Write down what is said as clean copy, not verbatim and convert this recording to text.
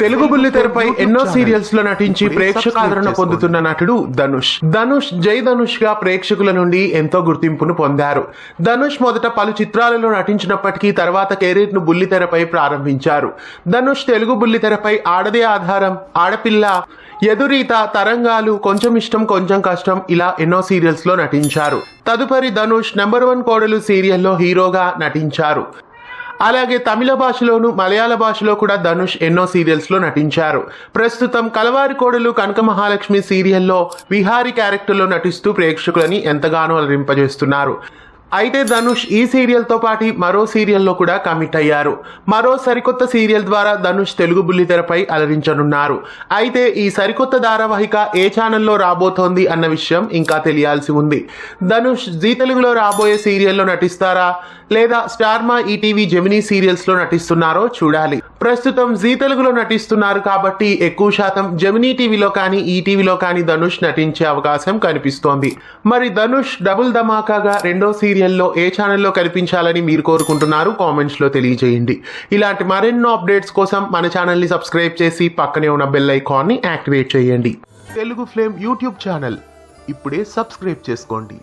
తెలుగు బుల్లితెరపై ఎన్నో సీరియల్స్ లో నటించి ప్రేక్షకాదరణ పొందుతున్న నటుడు ధనుష్. జై ధనుష్ గా ప్రేక్షకుల నుండి ఎంతో గుర్తింపును పొందారు. ధనుష్ మొదట పలు చిత్రాలలో నటించినప్పటికీ తర్వాత కెరీర్ ను బుల్లితెరపై ప్రారంభించారు. ధనుష్ తెలుగు బుల్లితెరపై ఆడదే ఆధారం, ఆడపిల్ల, ఎదురీత, తరంగాలు, కొంచెం ఇష్టం కొంచెం కష్టం ఇలా ఎన్నో సీరియల్స్ లో నటించారు. తదుపరి ధనుష్ నెంబర్ 1 కోడలు సీరియల్లో హీరోగా నటించారు. అలాగే తమిళ భాషలోను మలయాళ భాషలో కూడా ధనుష్ ఎన్నో సీరియల్స్ లో నటించారు. ప్రస్తుతం కలవారి కోడలు కనక మహాలక్ష్మి సీరియల్లో విహారీ క్యారెక్టర్లో నటిస్తూ ప్రేక్షకులని ఎంతగానో అలరింపజేస్తున్నారు. అయితే ధనుష్ ఈ సీరియల్ తో పాటు మరో సీరియల్లో కూడా కమిట్ అయ్యారు. మరో సరికొత్త సీరియల్ ద్వారా ధనుష్ తెలుగు బుల్లితెరపై అలరించనున్నారు. అయితే ఈ సరికొత్త ధారావాహిక ఏ ఛానల్లో రాబోతోంది అన్న విషయం ఇంకా తెలియాల్సి ఉంది. ధనుష్ జీ తెలుగులో రాబోయే సీరియల్లో నటిస్తారా లేదా స్టార్ మా ఈటీవీ జెమినీ సీరియల్స్ లో నటిస్తున్నారో చూడాలి. ప్రస్తుతం జీ తెలుగులో నటిస్తున్నారు కాబట్టి ఎక్కువ శాతం జెమినీ టీవీలో కానీ ఈటీవీలో కానీ ధనుష్ నటించే అవకాశం కనిపిస్తోంది. మరి ధనుష్ డబుల్ ధమాకాగా రెండో సీరియల్లో ఏ ఛానల్లో కనిపించాలని మీరు కోరుకుంటున్నారు? కామెంట్స్ లో తెలియజేయండి. ఇలాంటి మరెన్నో అప్డేట్స్ కోసం మన ఛానల్ ని సబ్స్క్రైబ్ చేసి పక్కనే ఉన్న బెల్ ఐకాన్ ని యాక్టివేట్ చేయండి. తెలుగు ఫ్లేమ్ యూట్యూబ్ ఛానల్ ఇప్పుడే సబ్స్క్రైబ్ చేసుకోండి.